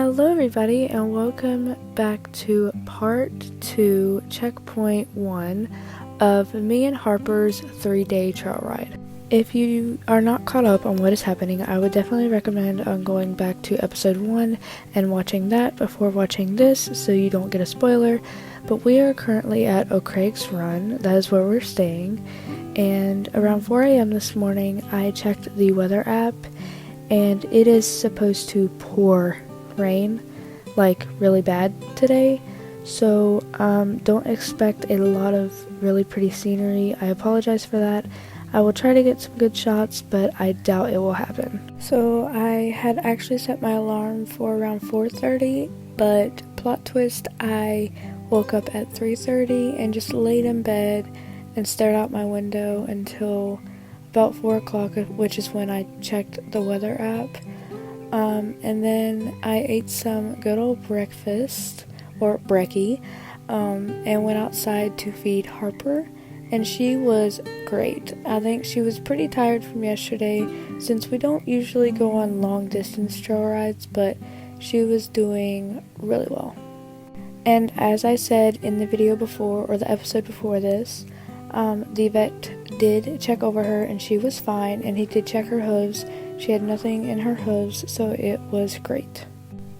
Hello everybody and welcome back to part 2, checkpoint 1 of me and Harper's 3-day trail ride. If you are not caught up on what is happening, I would definitely recommend going back to episode 1 and watching that before watching this so you don't get a spoiler. But we are currently at O'Craig's Run, that is where we're staying, and around 4 a.m. this morning I checked the weather app and it is supposed to pour rain, like really bad today, so don't expect a lot of really pretty scenery. I apologize for that. I will try to get some good shots, but I doubt it will happen. So I had actually set my alarm for around 4:30, but plot twist, I woke up at 3:30 and just laid in bed and stared out my window until about 4 o'clock, which is when I checked the weather app. And then I ate some good old breakfast, or brekkie, and went outside to feed Harper, and she was great. I think she was pretty tired from yesterday, since we don't usually go on long distance trail rides, but she was doing really well. And as I said in the video before, or the episode before this, the vet did check over her and she was fine, and he did check her hooves. She had nothing in her hooves, so it was great.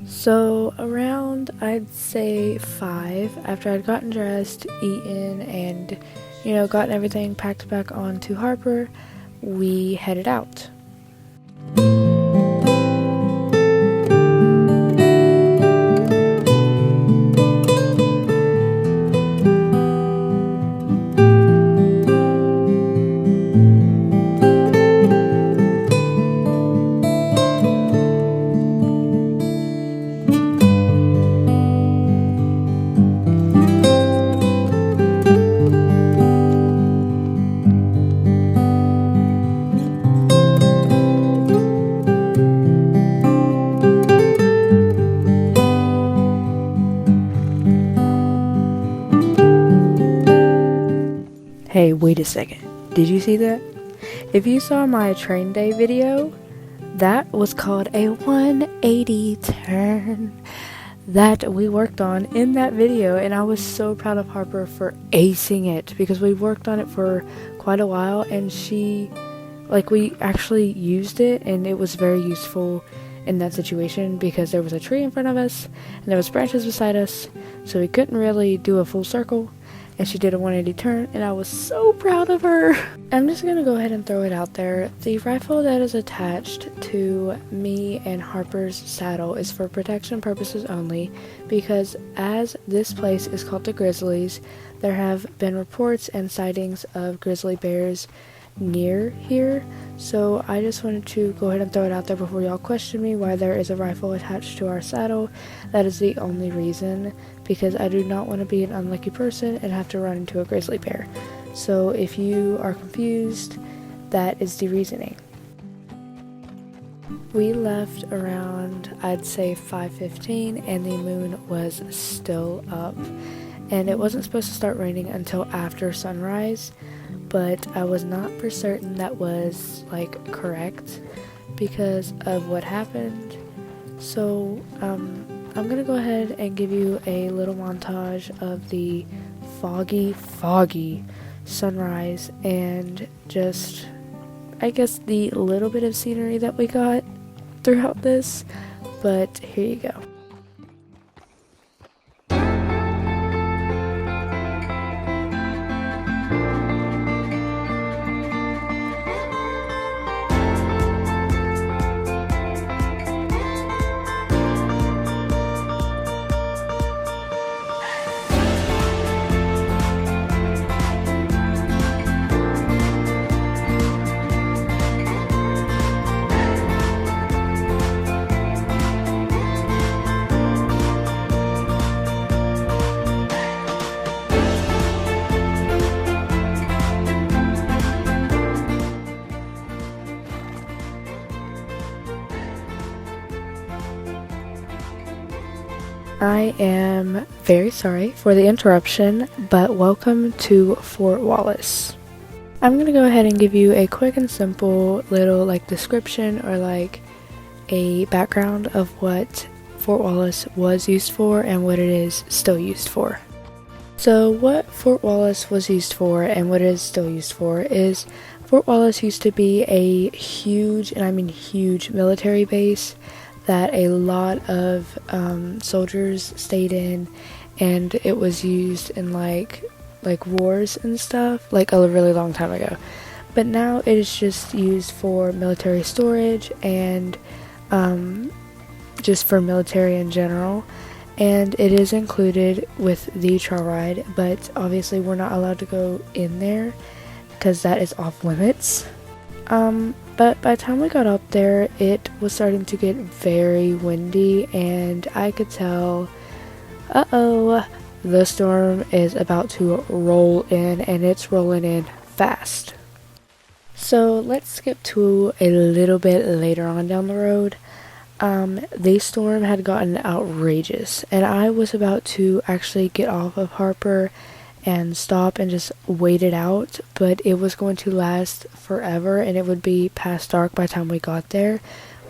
So around, I'd say 5, after I'd gotten dressed, eaten, and gotten everything packed back onto Harper, we headed out. Hey, wait a second. Did you see that? If you saw my train day video, that was called a 180 turn that we worked on in that video, and I was so proud of Harper for acing it because we worked on it for quite a while, and we actually used it, and it was very useful in that situation because there was a tree in front of us and there was branches beside us, so we couldn't really do a full circle. And she did a 180 turn, and I was so proud of her. I'm just gonna go ahead and throw it out there. The rifle that is attached to me and Harper's saddle is for protection purposes only, because as this place is called the Grizzlies, there have been reports and sightings of grizzly bears near here. So I just wanted to go ahead and throw it out there before y'all question me why there is a rifle attached to our saddle. That is the only reason, because I do not want to be an unlucky person and have to run into a grizzly bear. So if you are confused, that is the reasoning. We left around, I'd say 5:15, and the moon was still up, and it wasn't supposed to start raining until after sunrise, but I was not for certain that was correct because of what happened. So I'm gonna go ahead and give you a little montage of the foggy sunrise and just, I guess, the little bit of scenery that we got throughout this, but here you go. I am very sorry for the interruption, but welcome to Fort Wallace. I'm going to go ahead and give you a quick and simple little description or a background of what Fort Wallace was used for and what it is still used for. So what Fort Wallace was used for and what it is still used for is Fort Wallace used to be a huge, and I mean huge, military base that a lot of soldiers stayed in, and it was used in like wars and stuff like a really long time ago. But now it is just used for military storage and just for military in general, and it is included with the trail ride, but obviously we're not allowed to go in there because that is off limits. But by the time we got up there, it was starting to get very windy, and I could tell, the storm is about to roll in, and it's rolling in fast. So let's skip to a little bit later on down the road. The storm had gotten outrageous, and I was about to actually get off of Harper and stop and just wait it out, but it was going to last forever, and it would be past dark by the time we got there,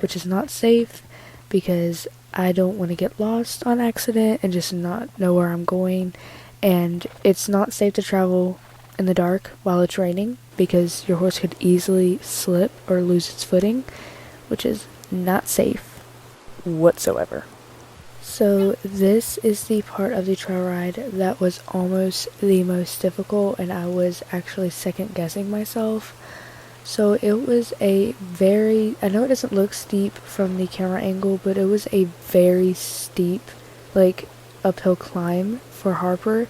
which is not safe because I don't want to get lost on accident and just not know where I'm going, and it's not safe to travel in the dark while it's raining because your horse could easily slip or lose its footing, which is not safe whatsoever. So this is the part of the trail ride that was almost the most difficult, and I was actually second guessing myself. So it was a very, I know it doesn't look steep from the camera angle, but it was a very steep, like, uphill climb for Harper,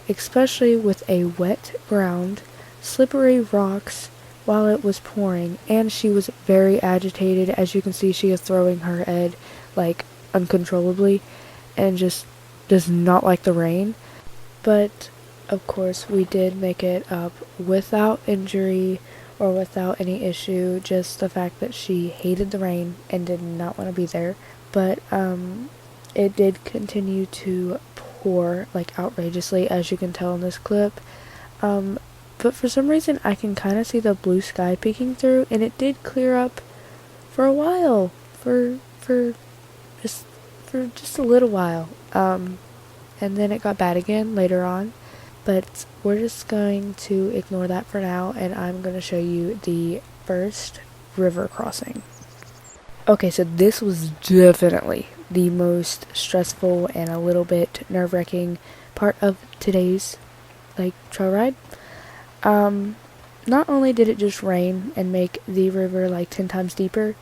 especially with a wet ground, slippery rocks while it was pouring, and she was very agitated. As you can see, she is throwing her head like uncontrollably and just does not like the rain. But of course we did make it up without injury or without any issue, just the fact that she hated the rain and did not want to be there. But it did continue to pour like outrageously, as you can tell in this clip. But for some reason I can kind of see the blue sky peeking through, and it did clear up for a while, for just a little while, and then it got bad again later on, but we're just going to ignore that for now, and I'm going to show you the first river crossing. Okay, so this was definitely the most stressful and a little bit nerve-wracking part of today's trail ride. Not only did it just rain and make the river 10 times deeper,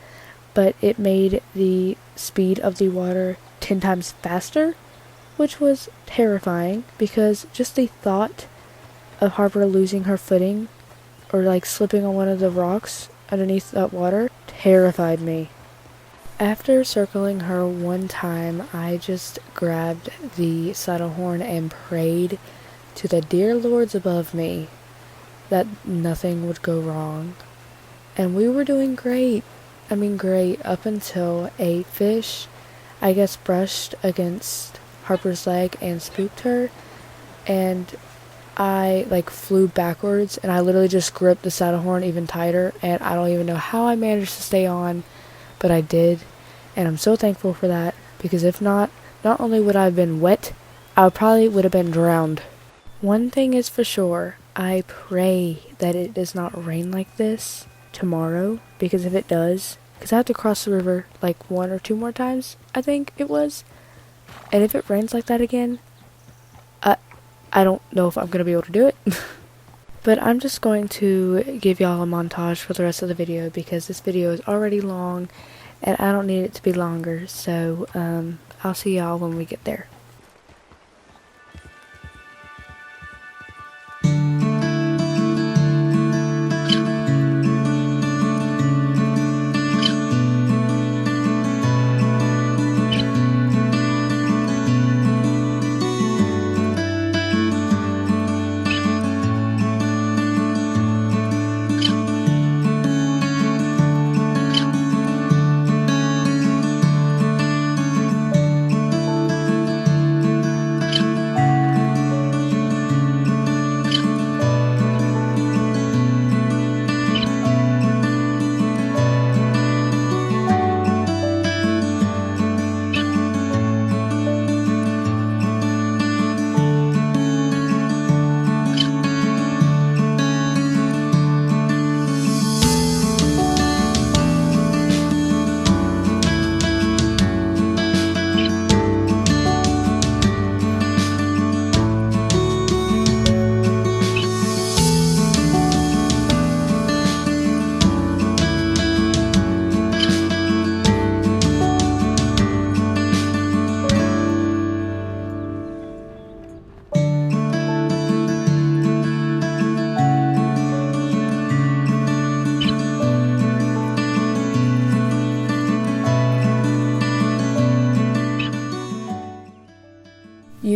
but it made the speed of the water 10 times faster, which was terrifying because just the thought of Harper losing her footing or slipping on one of the rocks underneath that water terrified me. After circling her one time, I just grabbed the saddle horn and prayed to the dear lords above me that nothing would go wrong. And we were doing great. I mean great up until a fish, I guess, brushed against Harper's leg and spooked her, and I flew backwards, and I literally just gripped the saddle horn even tighter, and I don't even know how I managed to stay on, but I did, and I'm so thankful for that, because if not only would I have been wet, I probably would have been drowned. One thing is for sure, I pray that it does not rain like this tomorrow, because if it does, because I have to cross the river 1 or 2 more times, I think it was, and if it rains like that again, I don't know if I'm going to be able to do it. But I'm just going to give y'all a montage for the rest of the video, because this video is already long, and I don't need it to be longer, so I'll see y'all when we get there.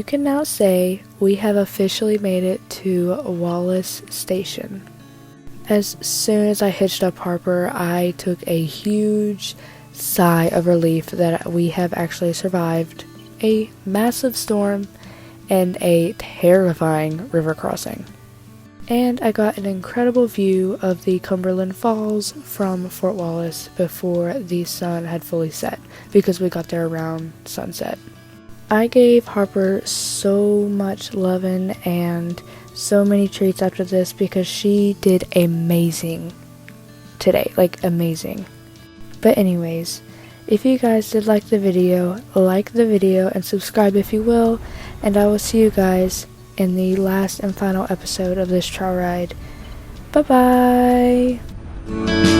can now say we have officially made it to Wallace Station. As soon as I hitched up Harper, I took a huge sigh of relief that we have actually survived a massive storm and a terrifying river crossing. And I got an incredible view of the Cumberland Falls from Fort Wallace before the sun had fully set, because we got there around sunset. I gave Harper so much loving and so many treats after this because she did amazing today, like amazing. But anyways, if you guys did like the video and subscribe if you will, and I will see you guys in the last and final episode of this trail ride. Bye bye!